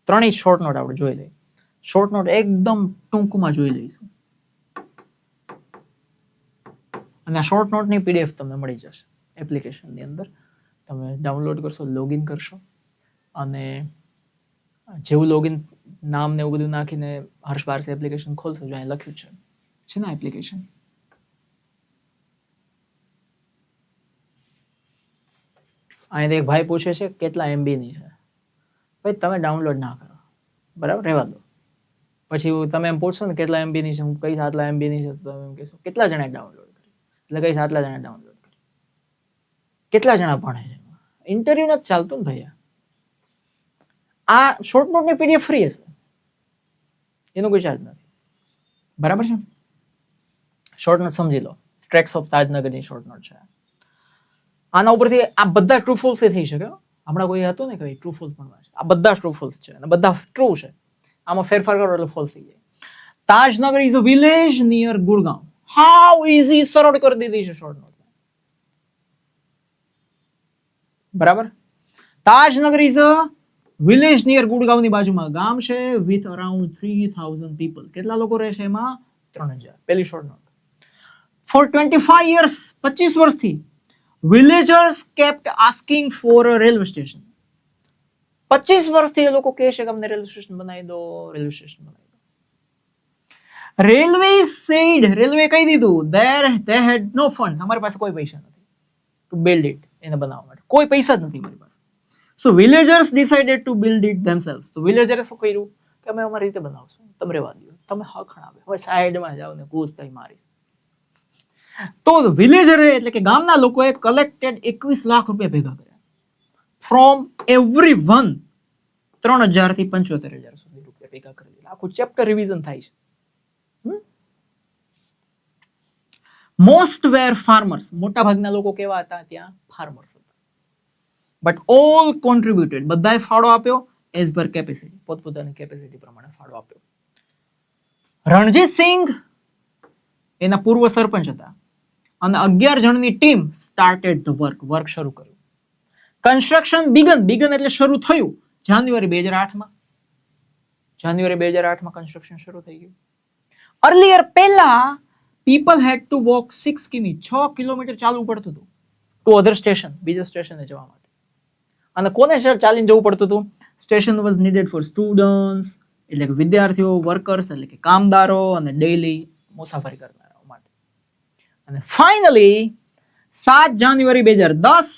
ત્રણેય short note આપણે જોઈ લઈએ. શોર્ટ નોટ એકદમ ટૂંકમાં જોઈ લઈશું અને આ શોર્ટ નોટની પીડીએફ તમને મળી જશે એપ્લિકેશનની અંદર. તમે ડાઉનલોડ કરશો, લોગિન કરશો અને જેવું લોગિન નામ ને એવું બધું નાખીને હર્ષ પારસી એપ્લિકેશન ખોલશો, જો અહીં લખ્યું છે ને એપ્લિકેશન. અહીં એક ભાઈ પૂછે છે કેટલા MB ની છે. ભાઈ તમે ડાઉનલોડ ના કરો, બરાબર, રહેવા દો. પછી તમે એમ પૂછશો ને કેટલા MB ની છે, હું કહીશ આટલા MB ની છે, તો તમે એમ કહેશો કેટલા જણા ડાઉનલોડ કરી, એટલે કહીશ આટલા જણા ડાઉનલોડ કરી. કેટલા જણા ભણે છે, ઇન્ટરવ્યુ નથી ચાલતું ને ભાઈ. આ શોર્ટ નોટની પીડીએફ ફ્રી હશે, એનો કોઈ ચાર્જ નથી, બરાબર છે. શોર્ટ નોટ સમજી લો, ટ્રેક્સ ઓફ તાજનગરની શોર્ટ નોટ છે. આના ઉપરથી આ બધા ટ્રુ ફોલ્સ થઈ શકે. હમણાં કોઈ હતું ને કે ભાઈ ટ્રુ ફોલ્સ ભણવા છે, આ બધા ટ્રુ ફોલ્સ છે અને બધા ટ્રુ છે. આમાં ફેરફાર કરો એટલે ફોલ્સ થઈ જાય. Tajnagar is a village near Gurgaon. How easy, સરળ કરી દીધી છે શોર્ટ નોટ, બરાબર. Tajnagar is a village near ગુડગાંવની બાજુમાં ગામ છે વિથ અરાઉન્ડ 3000 પીપલ. કેટલા લોકો રહે છે એમાં? 3000. પેલી શોર્ટ નોટ. ફોર 25 years, 25 વર્ષથી villagers kept asking for a railway station. 25 વર્ષથી એ લોકો કહે છે કે અમને રેલવે સ્ટેશન બનાવી દો, રેલવે સ્ટેશન બનાવી દો. રેલવે said, રેલવે કહી દીધું, they had no funds, અમારી પાસે કોઈ પૈસા નથી to build it, એને બનાવવા માટે કોઈ પૈસા જ નથી મારી પાસે. So villagers decided to build it themselves. તો villagers શું કર્યું કે અમે અમારી રીતે બનાવશું, તમે રહેવા દો, તમે હખણ આવે, હવે સાઈડમાં જાઓ ને ઘૂસ થઈ મારીશ. તો વિલેજરે એટલે કે ગામના લોકોએ કલેક્ટેડ 21 લાખ રૂપિયા ભેગા કર્યા ફ્રોમ એવરી વન. 3000 થી 75000 સુધી રૂપિયા ભેગા કરી દીધા. આખું ચેપ્ટર રિવિઝન થાય છે. મોસ્ટ વેર ફાર્મર્સ, મોટા ભાગના લોકો કેવા હતા ત્યાં? ફાર્મર્સ હતા. બટ ઓલ કોન્ટ્રીબ્યુટેડ, બધાએ ફાળો આપ્યો એઝ પર કેપેસિટી, પોતપોતાની કેપેસિટી પ્રમાણે ફાળો આપ્યો. રણજીતસિંહ એના પૂર્વ સરપંચ હતા અને 11 જણની ટીમ સ્ટાર્ટેડ ધ વર્ક શરૂ કર્યું. કન્સ્ટ્રક્શન બિગન એટલે શરૂ થયું જાન્યુઆરી 2008માં કન્સ્ટ્રક્શન શરૂ થઈ ગયું. અર્લિયર પહેલા પીપલ હેડ ટુ વોક 6 કિમી, 6 કિલોમીટર ચાલવું પડતું હતું ટુ અધર સ્ટેશન, બીજા સ્ટેશને જવા માટે. અને કોને ચાલીને જવું પડતું હતું? Station was needed for students, એટલે કે વિદ્યાર્થીઓ, વર્કર્સ એટલે કે કામદારો અને ડેઈલી મુસાફરી કરનારાઓ માટે. અને ફાઇનલી 7 જાન્યુઆરી 2010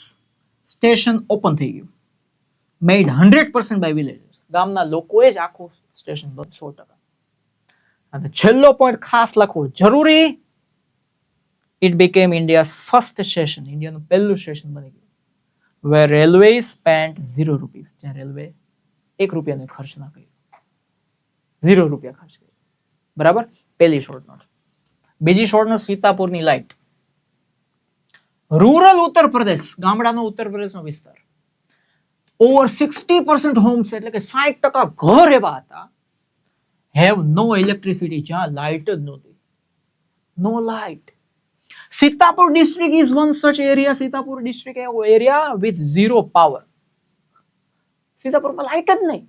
સ્ટેશન ઓપન થઈ ગયું. મેડ 100% બાય વિલેજર્સ, ગામના લોકોએ જ આખું સ્ટેશન બંધ 100%. અને છેલ્લો પોઈન્ટ ખાસ લખવો જરૂરી, it became India's first station, ઇન્ડિયાનું પહેલું સ્ટેશન બની ગયું where railway spent 0 rupees, જ્યાં રેલવે 1 રૂપિયાનો ખર્ચ ના કર્યો, 0 રૂપિયા ખર્ચ કર્યો, બરાબર. પહેલી શોર્ટ નોટ. બીજી short note સીતાપુરની light. Rural Uttar Pradesh, ગામડાનો ઉત્તર પ્રદેશનો વિસ્તાર. ઓવર 60% હોમ્સ એટલે કે 60% ઘર એવા હતા હેવ નો ઇલેક્ટ્રિસિટી, જ્યાં લાઇટ જ નહોતી, no light. Sitapur district is one such area. Sitapur district એવો એરિયા વિથ 0 પાવર. સીતાપુરમાં લાઇટ જ નહીં.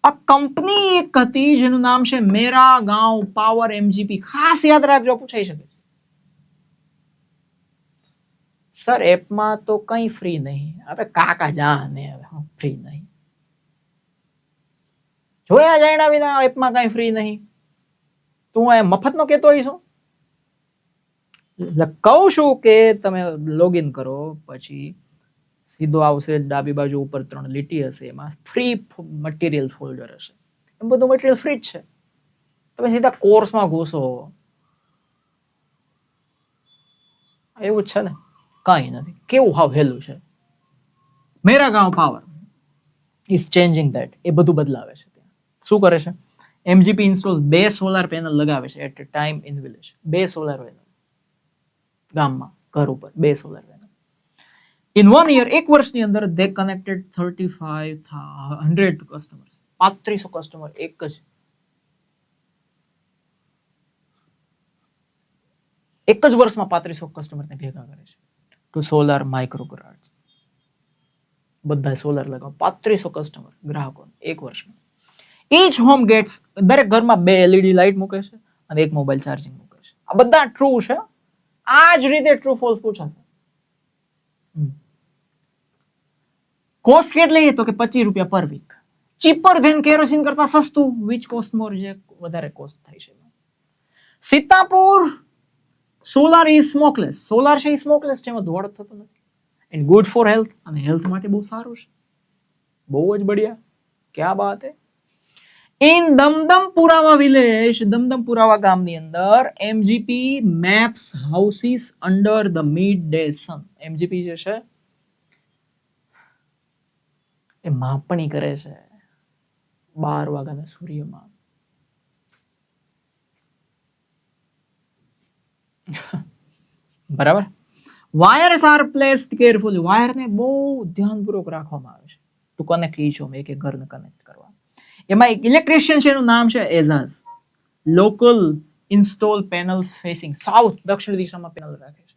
આ કંપની એક હતી જેનું નામ છે મેરા ગાંવ પાવર MGP. ખાસ યાદ રાખજો, પૂછાઈ શકે. સર એપમાં તો કઈ ફ્રી નહીં, હવે કાકા જાને ફ્રી નહીં, જોયા જાણ્યા વિના એપમાં કઈ ફ્રી નહીં. તું એ મફતનો કહેતો હોઈશું? કહું છું કે તમે લોગિન કરો, પછી સીધો આવશે ડાબી બાજુ ઉપર 3 લીટી હશે, એમાં ફ્રી મટીરિયલ ફોલ્ડર હશે. એમ બધું મટીરિયલ ફ્રી જ છે. તમે સીધા કોર્સમાં ઘૂસો, એવું જ છે ને, કઈ નથી. કેવું હાવ હેલું છે. મેરા ગાંવ પાવર ઇઝ ચેન્જિંગ ધેટ, એ બધું બદલાવે છે. શું કરે છે? MGP ઇન્સ્ટોલ્સ 2 સોલાર પેનલ લગાવે છે at a time in village. 2 solar panel ગામમાં, ઘર ઉપર 2 સોલાર પેનલ. ઇન 1 year, 1 વર્ષની અંદર they connected 3500 customers. 3500 કસ્ટમર એક જ વર્ષમાં 3500 કસ્ટમરને ભેગા કરે છે ટુ સોલાર માઇક્રોગ્રાડ્સ. બધા સોલર લગાવો, 3500 કસ્ટમર ગ્રાહકો એક વર્ષમાં. ઈચ હોમ ગેટ્સ, દરેક ઘરમાં 2 LED લાઇટ મૂકે છે અને એક મોબાઈલ ચાર્જિંગ મૂકે છે. આ બધા ટ્રુ છે. આ જ રીતે ટ્રુ ફોલ્સ પૂછાશે. કોસ્ટ કેટલી? તો કે 25 રૂપિયા પર વીક. ચીપર ધેન કેરોસીન કરતા સસ્તું, વિચ કોસ્ટ મોર, જે વધારે કોસ્ટ થાય છે. Sitapur solar is smokeless. Solar છે એ સ્મોકલેસ છે, એમાં ધુવાડો થતો નથી. એન્ડ ગુડ ફોર હેલ્થ, અને હેલ્થ માટે બહુ સારું છે. બહુ જ બઢિયા, ક્યા બાત હે. ઇન દમદમપુરાવા વિલેજ, દમદમપુરાવા ગામની અંદર MGP maps houses under the midday sun. MGP જે છે એ માપણી કરે છે 12 વાગ્યાના સૂર્યમાં. બરાબર. Wires are placed carefully. વાયરને બહુ ધ્યાનપૂર્વક રાખવામાં આવે છે ટુ કનેક્ટ ઈચ હોમ, એક ઘરને કનેક્ટ કરવા. એમાં એક ઇલેક્ટ્રિશિયન છે, એનું નામ છે Ejaz. Local install panels facing south, દક્ષિણ દિશામાં પેનલ રાખે છે,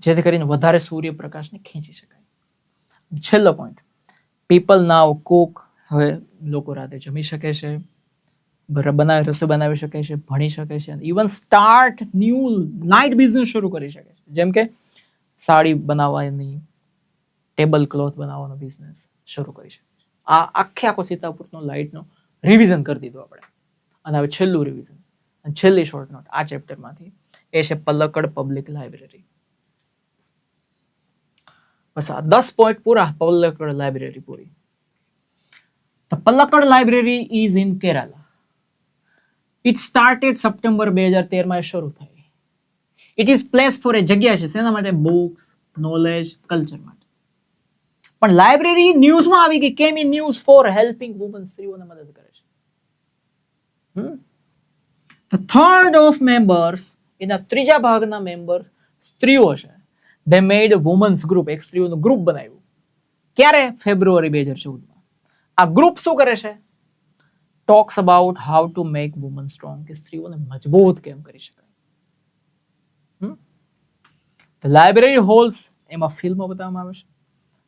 જેથી કરીને વધારે સૂર્યપ્રકાશને ખેંચી શકાય. છેલ્લો પોઈન્ટ, પીપલ નાવ કુક. હવે લોકો રાતે જમી શકે છે, રસોઈ બનાવી શકે છે, ભણી શકે છે, even start new light business શરૂ કરી શકે છે, જેમ કે સાડી બનાવવાની, ટેબલ ક્લોથ બનાવવાનો બિઝનેસ શરૂ કરી શકે છે. આ આખો સીતાપુરનો લાઇટનો રિવિઝન કરી દીધું આપણે. અને હવે છેલ્લું રિવિઝન અને છેલ્લી શોર્ટ નોટ આ ચેપ્ટરમાંથી એ છે પલક્કડ પબ્લિક લાઇબ્રેરી. બસ આ 10 પોઈન્ટ પૂરા. Palakkad library puri. The Palakkad Library is in Kerala. It started September 2013 માં શરૂ થઈ. It is place for a જગ્યા છે શેના માટે? બુક્સ, નોલેજ, કલ્ચર માટે. પણ લાઇબ્રેરી ન્યૂઝમાં આવી ગઈ. કેમ in news? For helping woman, સ્ત્રીઓને મદદ કરે છે. The third of members, એના ત્રીજા ભાગના મેમ્બર સ્ત્રીઓ છે. They made a women's group, એક સ્ત્રીઓનું ગ્રુપ બનાવ્યું. ક્યારે? ફેબ્રુઆરી 2014 માં. આ ગ્રુપ શું કરે છે? Talks about how to make woman strong, કે સ્ત્રીઓને મજબૂત કેમ કરી શકાય. ધ લાઇબ્રેરી હોલ્સ, એમાં ફિલ્મો બતાવવામાં આવે છે,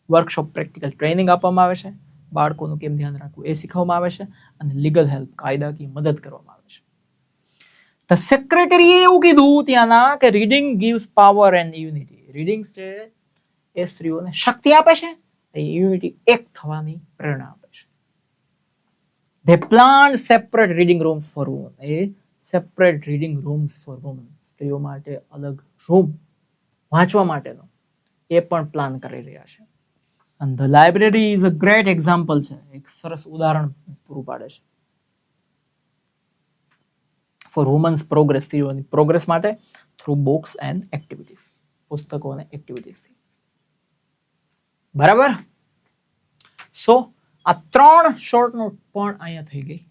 વર્કશોપ, પ્રેક્ટિકલ ટ્રેનિંગ આપવામાં આવે છે, બાળકોનું કેમ ધ્યાન રાખવું એ શીખવવામાં આવે છે, અને લીગલ હેલ્પ, કાયદાકીય મદદ કરવામાં આવે છે. ધ સેક્રેટરીએ એવું કીધું ત્યાંના કે reading gives power and unity. Readings છે એ સ્ત્રીઓને શક્તિ આપે છે, યુનિટી એક થવાની પ્રેરણા આપે છે. They planned separate reading rooms for women. A separate reading rooms for women, સ્ત્રીઓ માટે અલગ રૂમ વાંચવા માટેનો એ પણ પ્લાન કરી રહ્યા છે. And the library is a great example છે, એક સરસ ઉદાહરણ પૂરું પાડે છે for women's progress, સ્ત્રીઓની પ્રોગ્રેસ માટે through books and activities, પુસ્તકો અને એક્ટિવિટીઝ થી. બરાબર. સો આ 3 શોર્ટ નોટ પણ અહીંયા થઈ ગઈ.